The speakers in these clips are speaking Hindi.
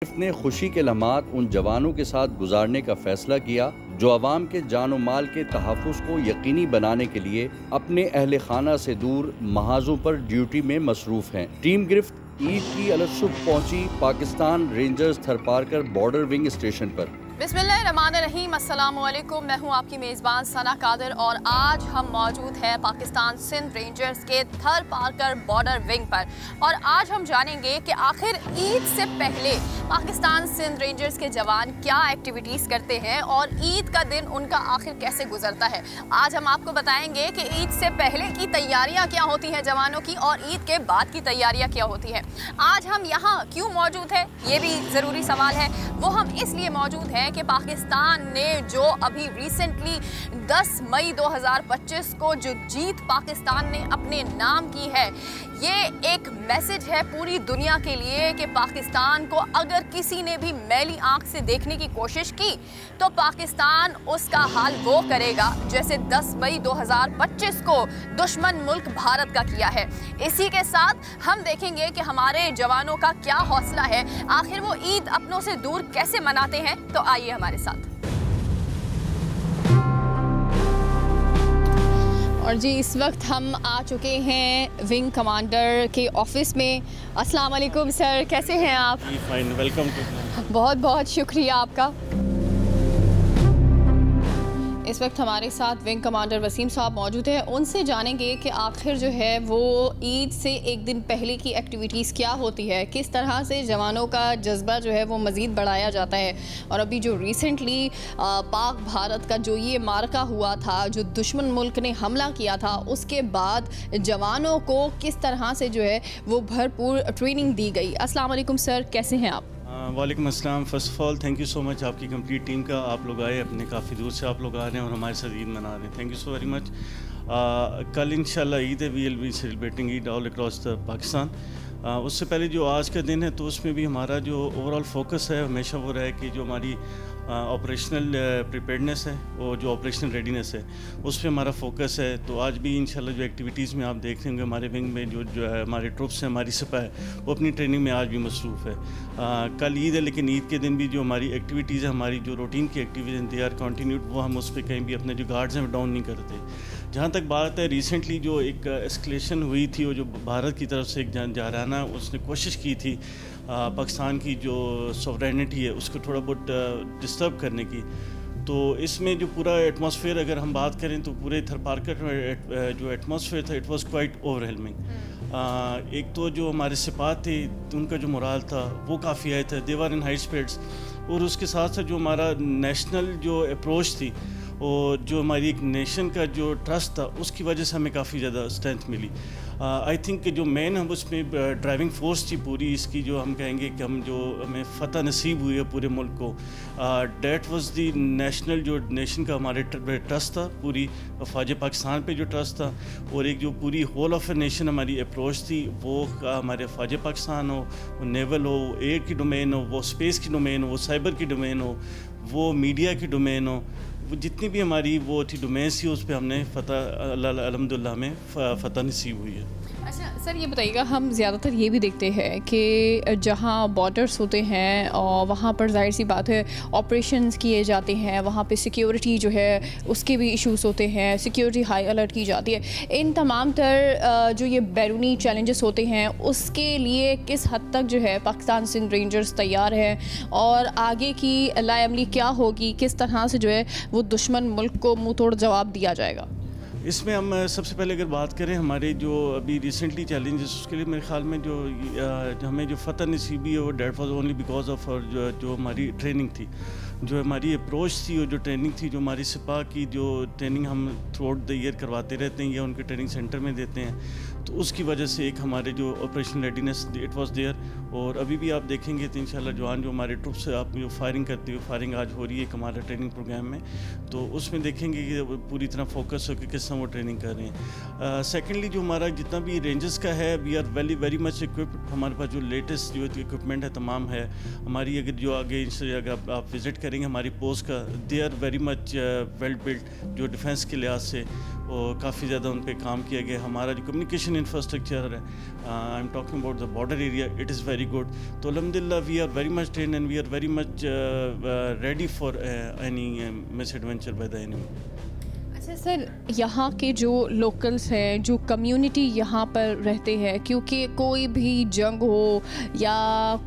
ने खुशी के लम्हात उन जवानों के साथ गुजारने का फैसला किया जो अवाम के जानो माल के तहफ़्फ़ुज़ को यकीनी बनाने के लिए अपने अहले खाना से दूर महाजों पर ड्यूटी में मसरूफ़ हैं। टीम गिरफ्त ईद की अलसुबह पहुंची Pakistan rangers Tharparkar border wing station पर। बिस्मिल्लाहिर्रहमानिर्रहीम, अस्सलाम वालेकुम। मैं हूं आपकी मेज़बान सना कादर और आज हम मौजूद हैं पाकिस्तान सिंध रेंजर्स के थरपारकर बॉर्डर विंग पर और आज हम जानेंगे कि आखिर ईद से पहले पाकिस्तान सिंध रेंजर्स के जवान क्या एक्टिविटीज़ करते हैं और ईद का दिन उनका आखिर कैसे गुजरता है। आज हम आपको बताएंगे कि ईद से पहले की तैयारियाँ क्या होती हैं जवानों की और ईद के बाद की तैयारियाँ क्या होती हैं। आज हम यहाँ क्यों मौजूद हैं, ये भी ज़रूरी सवाल है। वो हम इसलिए मौजूद हैं कि पाकिस्तान ने जो अभी रिसेंटली 10 मई 2025 को जो जीत पाकिस्तान ने अपने नाम की है, ये एक मैसेज है पूरी दुनिया के लिए कि पाकिस्तान को अगर किसी ने भी मैली आंख से देखने की कोशिश की तो पाकिस्तान उसका हाल वो करेगा जैसे 10 मई 2025 को दुश्मन मुल्क भारत का किया है। इसी के साथ हम देखेंगे कि हमारे जवानों का क्या हौसला है, आखिर वो ईद अपनों से दूर कैसे मनाते हैं। तो आइए हमारे साथ। और जी इस वक्त हम आ चुके हैं विंग कमांडर के ऑफिस में। अस्सलाम वालेकुम सर, कैसे हैं आप? Fine, welcome to. बहुत बहुत शुक्रिया आपका। इस वक्त हमारे साथ विंग कमांडर वसीम साहब मौजूद हैं। उनसे जानेंगे कि आखिर जो है वो ईद से एक दिन पहले की एक्टिविटीज़ क्या होती है, किस तरह से जवानों का जज्बा जो है वो मज़ीद बढ़ाया जाता है। और अभी जो रिसेंटली पाक भारत का जो ये मार्का हुआ था, जो दुश्मन मुल्क ने हमला किया था, उसके बाद जवानों को किस तरह से जो है वो भरपूर ट्रेनिंग दी गई। अस्सलाम वालेकुम सर, कैसे हैं आप? वालेकुम अस्सलाम। First of all thank you so much आपकी कंप्लीट टीम का। आप लोग आए, अपने काफ़ी दूर से आप लोग आ रहे हैं और हमारे साथ ईद मना रहे हैं। Thank you so very much. कल इंशाल्लाह ईद है, we will be celebrating Eid all across the Pakistan. उससे पहले जो आज का दिन है तो उसमें भी हमारा जो ओवरऑल फोकस है हमेशा वो रहा है कि जो हमारी ऑपरेशनल प्रिपेयर्डनेस है, वो जो ऑपरेशनल रेडीनेस है, उस पर हमारा फोकस है। तो आज भी इंशाल्लाह जो एक्टिविटीज़ में आप देख रहे होंगे हमारे विंग में जो है हमारे ट्रुप्स हैं, हमारी सिपा है, वो अपनी ट्रेनिंग में आज भी मसरूफ़ है। कल ईद है लेकिन ईद के दिन भी जो हमारी एक्टिविटीज़ है, हमारी जो रूटीन की एक्टिविटीज़ हैं, दे आर कंटिन्यूड। वो हम उस पर कहीं भी अपने जो गार्ड्स हैं डाउन नहीं करते। जहाँ तक बात है रिसेंटली जो एक एस्केलेशन हुई थी, वो जो भारत की तरफ से एक जाराना उसने कोशिश की थी पाकिस्तान की जो सॉवरेनिटी है उसको थोड़ा बहुत डिस्टर्ब करने की। तो इसमें जो पूरा एटमॉस्फेयर अगर हम बात करें तो पूरे थरपारकर जो एटमॉस्फेयर था इट वाज क्वाइट ओवरवेलमिंग। एक तो जो हमारे सिपाह थे उनका जो मोराल था वो काफ़ी हाई था, देवर इन हाई स्पिरिट्स। और उसके साथ साथ जो हमारा नेशनल जो अप्रोच थी और जो हमारी एक नेशन का जो ट्रस्ट था उसकी वजह से हमें काफ़ी ज़्यादा स्ट्रेंथ मिली। आई थिंक कि जो मेन हम उसमें ड्राइविंग फोर्स थी पूरी इसकी, जो हम कहेंगे कि हम जो हमें फ़तह नसीब हुई है पूरे मुल्क को, डेट वाज द नेशनल जो नेशन का हमारे ट्रस्ट था, पूरी फ़ौज पाकिस्तान पे जो ट्रस्ट था। और एक जो पूरी होल ऑफ ए नेशन हमारी अप्रोच थी वो हमारे फ़ौज पाकिस्तान हो, वो नेवल हो, एयर की डोमेन हो, वो स्पेस की डोमेन हो, वो साइबर की डोमेन हो, वो मीडिया की डोमेन हो, वो जितनी भी हमारी वो थी डोमेन्स थी उस पर हमने फ़तह अल्हम्दुलिल्लाह में फ़तह नसीब हुई है। अच्छा सर, ये बताइएगा, हम ज़्यादातर ये भी देखते हैं कि जहाँ बॉर्डर्स होते हैं और वहाँ पर जाहिर सी बात है ऑपरेशंस किए जाते हैं, वहाँ पे सिक्योरिटी जो है उसके भी इश्यूज़ होते हैं, सिक्योरिटी हाई अलर्ट की जाती है। इन तमाम तर जो ये बैरूनी चैलेंजेस होते हैं उसके लिए किस हद तक जो है पाकिस्तान सिंध रेंजर्स तैयार है और आगे की लाइअमली क्या होगी, किस तरह से जो है वो दुश्मन मुल्क को मुँह तोड़ जवाब दिया जाएगा? इसमें हम सबसे पहले अगर बात करें हमारे जो अभी रिसेंटली चैलेंजेस, उसके लिए मेरे ख्याल में जो हमें जो फ़तह नसीबी है वो that was only because of जो हमारी ट्रेनिंग थी, जो हमारी अप्रोच थी और जो ट्रेनिंग थी, जो हमारी सिपा की जो ट्रेनिंग हम थ्रू आउट द ईयर करवाते रहते हैं या उनके ट्रेनिंग सेंटर में देते हैं, तो उसकी वजह से एक हमारे जो operation readiness it was there. और अभी भी आप देखेंगे तो इंशाल्लाह जवान जो हमारे ट्रुप से आप जो फायरिंग करते हुए, फायरिंग आज हो रही है हमारा ट्रेनिंग प्रोग्राम में, तो उसमें देखेंगे कि पूरी तरह फोकस हो कि किस तरह वो ट्रेनिंग कर रहे हैं। सेकेंडली जो हमारा जितना भी रेंजर्स का है, we are very much equipped. हमारे पास जो लेटेस्ट जो इक्विपमेंट है तमाम है हमारी। अगर जो आगे अगर आप विज़िट करेंगे हमारी पोस्ट का, they are very much well built जो डिफेंस के लिहाज से। और काफ़ी ज़्यादा उन पे काम किया गया। हमारा जो कम्युनिकेशन इंफ्रास्ट्रक्चर है, I am talking about the border area, it is very good. तो अल्हम्दुलिल्लाह we are very much train and we are very much ready for any misadventure by the enemy. अच्छा सर, यहाँ के जो लोकल्स हैं, जो कम्युनिटी यहाँ पर रहते हैं, क्योंकि कोई भी जंग हो या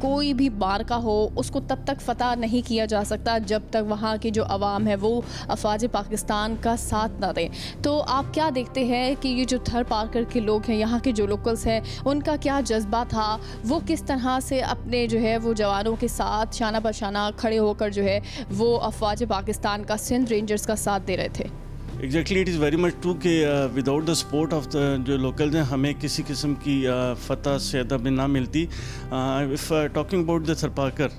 कोई भी मार्का हो उसको तब तक फ़तह नहीं किया जा सकता जब तक वहाँ की जो आवाम है वो अफवाज पाकिस्तान का साथ ना दें। तो आप क्या देखते हैं कि ये जो थर पार्कर के लोग हैं, यहाँ के जो लोकल्स हैं, उनका क्या जज्बा था, वो किस तरह से अपने जो है वो जवानों के साथ शाना बशाना खड़े होकर जो है वो अफवाज पाकिस्तान का सिंध रेंजर्स का साथ दे रहे थे? Exactly, it is very much true कि without the support of the जो लोकल्स हैं हमें किसी किस्म की फ़तह शायद भी ना मिलती। If talking about the Tharparkar,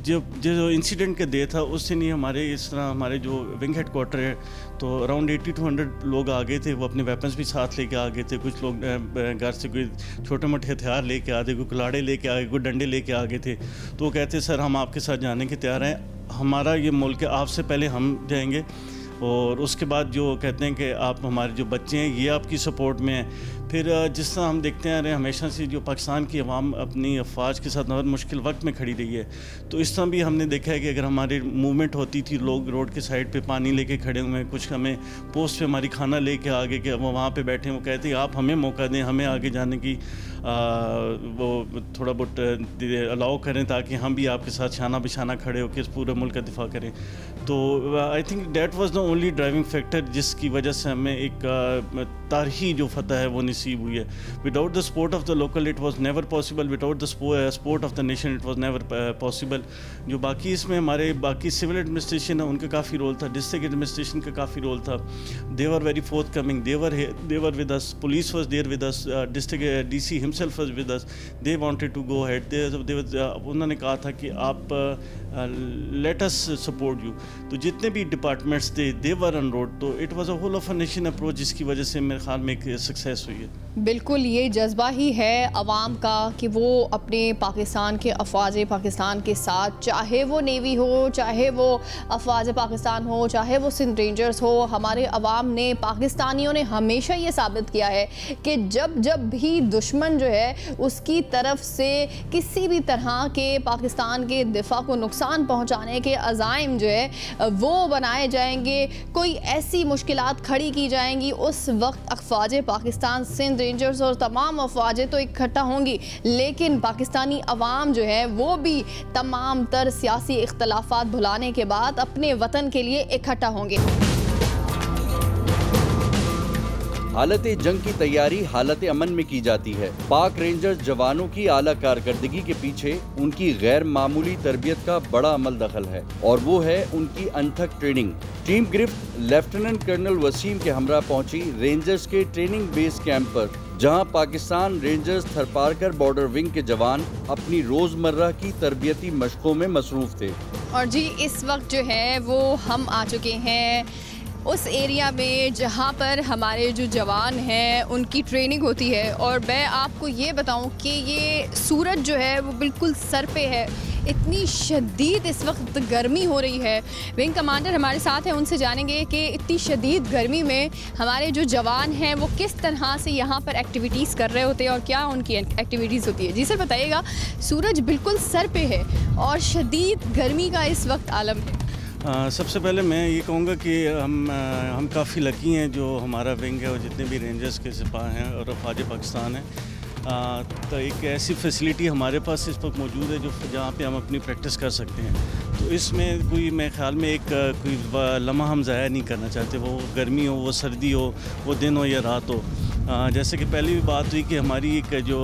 जो इंसिडेंट के डे था उस दिन ही हमारे इस तरह हमारे जो विंग हेड क्वार्टर है तो अराउंड 80 to 100 लोग आ गए थे। वो अपने वेपन्स भी साथ लेके आ गए थे। कुछ लोग घर से कोई छोटे मोटे हथियार लेके आ गए, कोई कुलाड़े लेके आ गए, कोई डंडे लेके आ गए थे। तो वो कहते सर हम आपके साथ जाने के तैयार हैं, हमारा ये मुल्क है, आपसे पहले हम जाएंगे और उसके बाद जो कहते हैं कि आप हमारे जो बच्चे हैं ये आपकी सपोर्ट में हैं। फिर जिस तरह हम देखते आ रहे हैं हमेशा से जो पाकिस्तान की अवाम अपनी अफवाज के साथ बहुत मुश्किल वक्त में खड़ी रही है, तो इस तरह भी हमने देखा है कि अगर हमारी मूवमेंट होती थी, लोग रोड के साइड पे पानी लेके खड़े हुए हैं, कुछ हमें पोस्ट पे हमारी खाना लेके आगे कि वो वहाँ पे बैठे, वो कहते हैं आप हमें मौका दें, हमें आगे जाने की वो थोड़ा बहुत अलाउ करें ताकि हम भी आपके साथ शाना बिछाना खड़े होकर इस पूरे मुल्क का दिफा करें। तो I think that was the only driving factor जिसकी वजह से हमें एक तारीखी जो फतह है वो नसीब हुई है। Without the support of the local it was never possible, without the support of the nation it was never possible. जो बाकी इसमें हमारे बाकी सिविल एडमिनिस्ट्रेशन है उनका काफ़ी रोल था, डिस्ट्रिक्ट एडमिनिस्ट्रेशन का काफ़ी रोल था। They were very forthcoming, they were with us, police was there with us, district DC himself was with us, they wanted to go ahead, उन्होंने कहा था कि आप लेट अस सपोर्ट यू। तो जितने भी डिपार्टमेंट्स थे दे वर ऑन रोड, तो it was a whole of a nation approach जिसकी वजह से मेरे ख्याल में एक सक्सेस हुई है। बिल्कुल, ये जज्बा ही है अवाम का कि वो अपने पाकिस्तान के अफवाज पाकिस्तान के साथ, चाहे वो नेवी हो, चाहे वो अफवाज पाकिस्तान हो, चाहे वो सिंध रेंजर्स हो, हमारे अवाम ने, पाकिस्तानियों ने हमेशा ये साबित किया है कि जब जब भी दुश्मन जो है उसकी तरफ से किसी भी तरह के पाकिस्तान के दिफा को नुकसान पहुँचाने के अज़ाइम जो है वो बनाए जाएंगे, कोई ऐसी मुश्किलात खड़ी की जाएंगी, उस वक्त अफवाज पाकिस्तान, सिंध रेंजर्स और तमाम अफवाजें तो इकट्ठा होंगी, लेकिन पाकिस्तानी अवाम जो है वो भी तमाम तर सियासी इख्तलाफात भुलाने के बाद अपने वतन के लिए इकट्ठा होंगे। हालत जंग की तैयारी हालत अमन में की जाती है। पाक रेंजर्स जवानों की आला कारकर्दगी के पीछे उनकी गैर मामूली तरबियत का बड़ा अमल दखल है और वो है उनकी अनथक ट्रेनिंग। टीम गिरफ्त लेफ्टिनेंट कर्नल वसीम के हमरा पहुंची रेंजर्स के ट्रेनिंग बेस कैंप पर, जहां Pakistan rangers Tharparkar border wing के जवान अपनी रोजमर्रा की तरबियती मशकों में मसरूफ थे। और जी इस वक्त जो है वो हम आ चुके हैं उस एरिया में जहाँ पर हमारे जो जवान हैं उनकी ट्रेनिंग होती है। और मैं आपको ये बताऊं कि ये सूरज जो है वो बिल्कुल सर पे है, इतनी शदीद इस वक्त गर्मी हो रही है। विंग कमांडर हमारे साथ हैं, उनसे जानेंगे कि इतनी शदीद गर्मी में हमारे जो जवान हैं वो किस तरह से यहाँ पर एक्टिविटीज़ कर रहे होते हैं और क्या उनकी एक्टिविटीज़ होती है। जी सर बताइएगा, सूरज बिल्कुल सर पे है और शदीद गर्मी का इस वक्त आलम है। सबसे पहले मैं ये कहूँगा कि हम काफ़ी लकी हैं जो हमारा विंग है और जितने भी रेंजर्स के सिपाही हैं और अफवाज पाकिस्तान हैं, तो एक ऐसी फैसिलिटी हमारे पास इस वक्त मौजूद है जो जहाँ पे हम अपनी प्रैक्टिस कर सकते हैं। तो इसमें कोई मेरे ख्याल में एक कोई लम्हा हम ज़ाया नहीं करना चाहते, वो गर्मी हो, वो सर्दी हो, वो दिन हो या रात हो। जैसे कि पहले भी बात हुई कि हमारी एक जो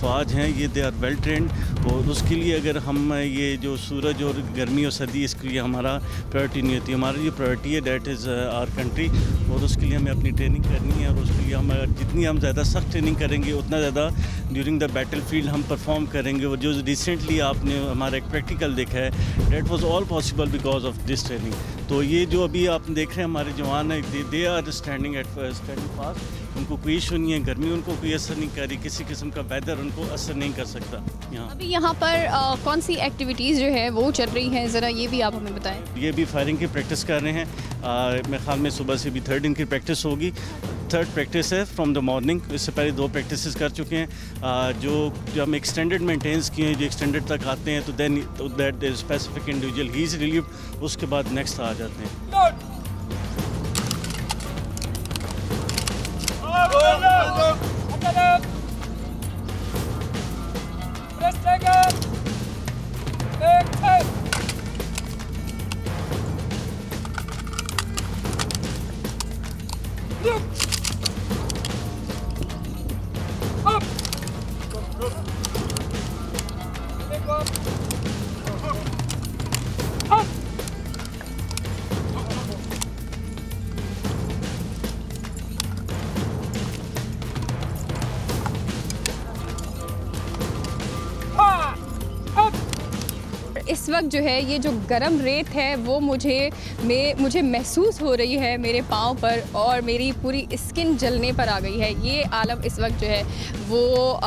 फ़ौज हैं ये दे आर वेल ट्रेंड, और उसके लिए अगर हम ये जो सूरज और गर्मी और सर्दी इसके लिए हमारा प्रायोरिटी नहीं होती। हमारी जो प्रायोरिटी है डैट इज़ आवर कंट्री, और उसके लिए हमें अपनी ट्रेनिंग करनी है और उसके लिए हम जितनी हम ज़्यादा सख्त ट्रेनिंग करेंगे उतना ज़्यादा ड्यूरिंग द बैटल फील्ड हम परफॉर्म करेंगे। और जो रिसेंटली आपने हमारा एक प्रैक्टिकल देखा है that was all possible because of this training. तो ये जो अभी आप देख रहे हैं हमारे जवान हैं, दे आर स्टैंडिंग फास्ट, उनको कोई इशू नहीं है, गर्मी उनको कोई असर नहीं कर रही, किसी किस्म का वेदर उनको असर नहीं कर सकता यहाँ। अभी यहाँ पर कौन सी एक्टिविटीज़ जो है वो चल रही हैं, ज़रा ये भी आप हमें बताएं। ये भी फायरिंग की प्रैक्टिस कर रहे हैं। मेरे ख्याल में सुबह से भी 3rd दिन की प्रैक्टिस होगी। 3rd प्रैक्टिस है फ्रॉम द मॉर्निंग। इससे पहले 2 प्रैक्टिस कर चुके हैं। जो हम एक्सटेंडेड मेंटेन्स किए हैं, जो एक्सटेंडेड तक आते हैं तो then that specific individual he is relieved, उसके बाद नेक्स्ट आ जाते हैं। इस वक्त जो है ये जो गरम रेत है वो मुझे महसूस हो रही है मेरे पाँव पर, और मेरी पूरी स्किन जलने पर आ गई है। ये आलम इस वक्त जो है वो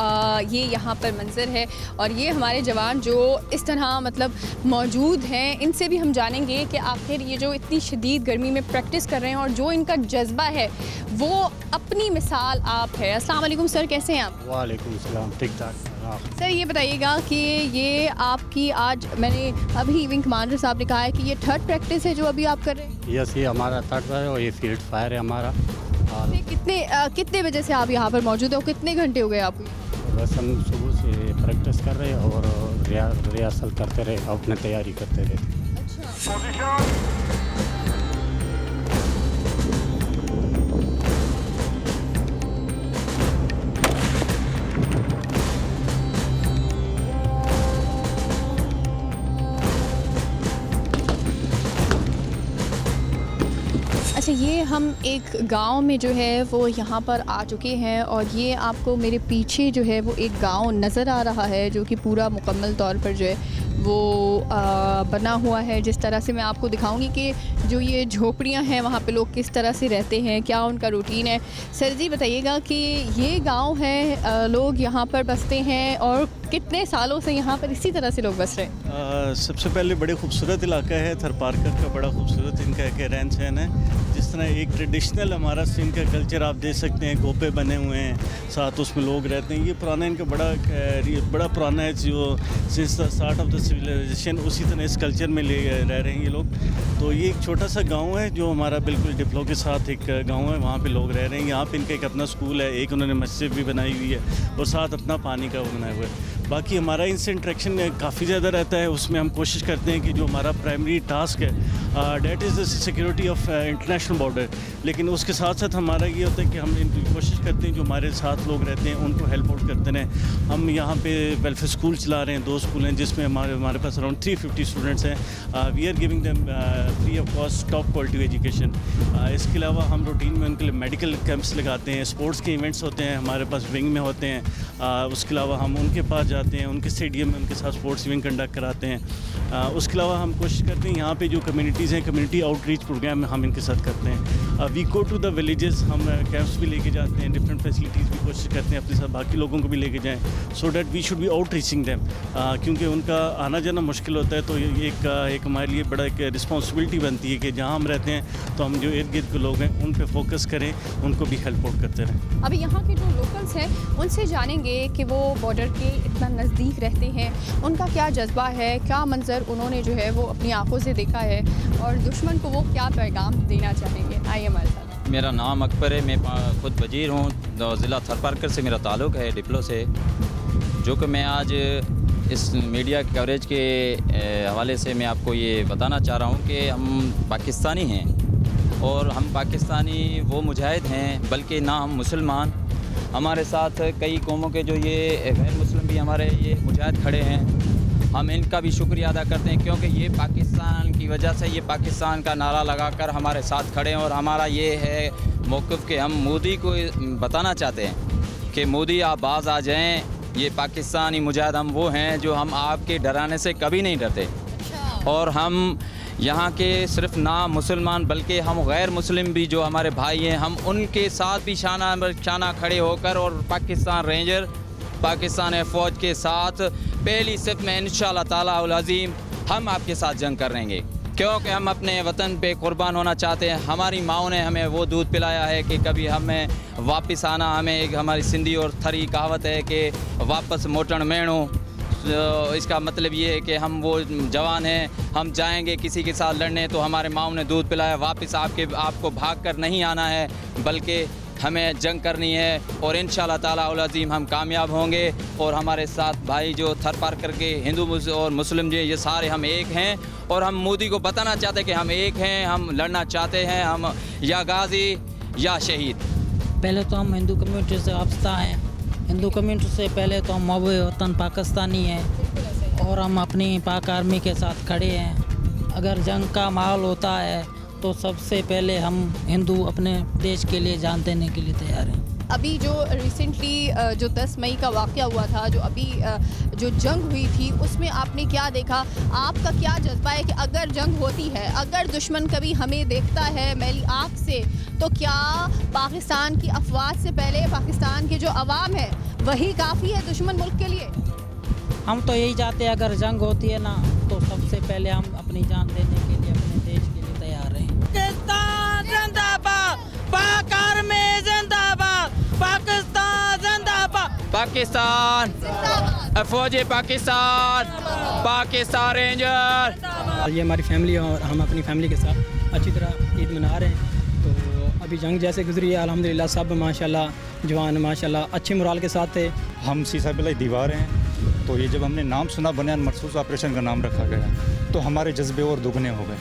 ये यहाँ पर मंजर है। और ये हमारे जवान जो इस तरह मतलब मौजूद हैं, इनसे भी हम जानेंगे कि आखिर ये जो इतनी शदीद गर्मी में प्रैक्टिस कर रहे हैं और जो इनका जज्बा है वो अपनी मिसाल आप है। अस्सलाम वालेकुम सर, कैसे हैं आप? वालेकुम सलाम, ठीक ठाक। सर ये बताइएगा कि ये आपकी आज, मैंने अभी विंग कमांडर साहब ने कहा है कि ये 3rd प्रैक्टिस है जो अभी आप कर रहे हैं? यस, ये हमारा 3rd है और ये फील्ड फायर है हमारा। कितने बजे से आप यहाँ पर मौजूद हो, कितने घंटे हो गए आपको? बस हम सुबह से प्रैक्टिस कर रहे हैं और रिहर्सल करते रहे, अपने तैयारी करते रहे। अच्छा। अच्छा, ये हम एक गांव में जो है वो यहाँ पर आ चुके हैं, और ये आपको मेरे पीछे जो है वो एक गांव नज़र आ रहा है जो कि पूरा मुकम्मल तौर पर जो है वो बना हुआ है। जिस तरह से मैं आपको दिखाऊंगी कि जो ये झोपड़ियाँ हैं वहाँ पे लोग किस तरह से रहते हैं, क्या उनका रूटीन है। सर जी बताइएगा कि ये गांव है, लोग यहाँ पर बसते हैं और कितने सालों से यहाँ पर इसी तरह से लोग बस रहे हैं? सबसे पहले बड़े खूबसूरत इलाका है थरपारकर का, बड़ा खूबसूरत इनका एक रहन सहन है। जिस तरह एक ट्रेडिशनल हमारा सिंध का कल्चर आप देख सकते हैं, गोपे बने हुए हैं, साथ उसमें लोग रहते हैं। ये पुराना इनका बड़ा पुराना है, जो since the start of the civilisation उसी तरह इस कल्चर में रह रहे हैं ये लोग। तो ये एक छोटा सा गांव है जो हमारा बिल्कुल डिप्लो के साथ एक गांव है, वहाँ पे लोग रह रहे हैं। यहाँ पे इनका एक अपना स्कूल है, एक उन्होंने मस्जिद भी बनाई हुई है और साथ अपना पानी का वो बनाया हुआ है। बाकी हमारा इनसे इंटरेक्शन काफ़ी ज़्यादा रहता है। उसमें हम कोशिश करते हैं कि जो हमारा प्राइमरी टास्क है that is the security of international border, लेकिन उसके साथ साथ हमारा ये होता है कि हम इनकी कोशिश करते हैं जो हमारे साथ लोग रहते हैं उनको हेल्प आउट करते रहें। हम यहाँ पे वेलफेयर स्कूल चला रहे हैं, 2 स्कूल हैं जिसमें हमारे पास अराउंड 350 स्टूडेंट्स हैं। We are giving them free of cost top quality education. इसके अलावा हम रूटीन में उनके लिए मेडिकल कैंप्स लगाते हैं, स्पोर्ट्स के इवेंट्स होते हैं हमारे पास विंग में होते हैं। उसके अलावा हम उनके पास जाते हैं, उनके स्टेडियम में उनके साथ स्पोर्ट्स इवेंट कंडक्ट कराते हैं। उसके अलावा हम कोशिश करते हैं यहाँ पे जो कम्युनिटीज़ हैं, कम्युनिटी आउटरीच प्रोग्राम हम इनके साथ करते हैं। We go to the villages, हम कैंप्स भी लेके जाते हैं, डिफरेंट फैसिलिटीज़ भी कोशिश करते हैं अपने साथ बाकी लोगों को भी लेके जाएं, so that we should be outreaching them, क्योंकि उनका आना जाना मुश्किल होता है। तो ये एक हमारे लिए बड़ा एक रिस्पॉन्सिबिलिटी बनती है कि जहाँ हम रहते हैं तो हम जो इर्द गिर्द के लोग हैं उन पर फोकस करें, उनको भी हेल्प आउट करते रहें। अभी यहाँ के जो लोकल्स हैं उनसे जानेंगे कि वो बॉर्डर के इतना नज़दीक रहते हैं, उनका क्या जज्बा है, क्या मंजर उन्होंने जो है वो अपनी आंखों से देखा है और दुश्मन को वो क्या पैगाम देना चाहेंगे। आइए हमारे साथ। मेरा नाम अकबर है, मैं खुद वजीर हूँ, ज़िला थरपारकर से मेरा ताल्लुक़ है, डिप्लो से। जो कि मैं आज इस मीडिया कवरेज के हवाले से मैं आपको ये बताना चाह रहा हूँ कि हम पाकिस्तानी हैं और हम पाकिस्तानी वो मुजाहिद हैं, बल्कि ना हम मुसलमान। हमारे साथ कई कौमों के जो ये गैर मुस्लिम भी हमारे ये मुजाहिद खड़े हैं। हम इनका भी शुक्रिया अदा करते हैं क्योंकि ये पाकिस्तान की वजह से, ये पाकिस्तान का नारा लगाकर हमारे साथ खड़े हैं। और हमारा ये है मौक़िफ़ कि हम मोदी को बताना चाहते हैं कि मोदी आप बाज़ आ जाएँ। ये पाकिस्तानी मुजाहिद हम वो हैं जो हम आपके डराने से कभी नहीं डरते और हम यहाँ के सिर्फ ना मुसलमान बल्कि हम गैर मुस्लिम भी जो हमारे भाई हैं, हम उनके साथ भी शाना शाना खड़े होकर और पाकिस्तान रेंजर, पाकिस्तान फ़ौज के साथ पहली सिफ में इंशाअल्लाह ताला अल अज़ीम हम आपके साथ जंग करेंगे, क्योंकि हम अपने वतन पे कुर्बान होना चाहते हैं। हमारी माओ ने हमें वो दूध पिलाया है कि कभी हमें वापस आना, हमें एक हमारी सिंधी और थरी कहावत है कि वापस मोटन मेणो। इसका मतलब ये है कि हम वो जवान हैं, हम जाएंगे किसी के साथ लड़ने तो हमारे माओ ने दूध पिलाया, वापस आपको भाग कर नहीं आना है बल्कि हमें जंग करनी है और इंशाअल्लाह ताला उल अज़ीम हम कामयाब होंगे। और हमारे साथ भाई जो थर पार करके हिंदू और मुस्लिम जी ये सारे हम एक हैं और हम मोदी को बताना चाहते हैं कि हम एक हैं, हम लड़ना चाहते हैं, हम या गाजी या शहीद। पहले तो हम हिंदू कम्युनिटी से वाबस्ता हैं, हिंदू कम्युनिटी से पहले तो हम मौबे वतन पाकिस्तानी हैं और हम अपनी पाक आर्मी के साथ खड़े हैं। अगर जंग का माहौल होता है तो सबसे पहले हम हिंदू अपने देश के लिए जान देने के लिए तैयार हैं। अभी जो रिसेंटली जो 10 मई का वाक़या हुआ था, जो अभी जो जंग हुई थी, उसमें आपने क्या देखा? आपका क्या जज्बा है कि अगर जंग होती है, अगर दुश्मन कभी हमें देखता है मैली आँख से, तो क्या पाकिस्तान की अफवाज से पहले पाकिस्तान के जो अवाम है वही काफ़ी है दुश्मन मुल्क के लिए? हम तो यही चाहते हैं अगर जंग होती है ना तो सबसे पहले हम अपनी जान देने के लिए अपने देश के लिए तैयार हैं। पाकिस्तान जिंदाबाद, पाक आर्मी जिंदाबाद, पाकिस्तान जिंदाबाद, पाकिस्तान फौजी, पाकिस्तान, पाकिस्तान रेंजर। ये हमारी फैमिली है और हम अपनी फैमिली के साथ अच्छी तरह ईद मना रहे हैं। तो अभी जंग जैसे गुजरी है अल्हम्दुलिल्लाह, सब माशाल्लाह जवान माशाल्लाह अच्छे मोराल के साथ थे। हम सीसाबिल्ला दीवार हैं, तो ये जब हमने नाम सुना बनियान मखसूस ऑपरेशन का नाम रखा गया तो हमारे जज्बे और दुगने हो गए।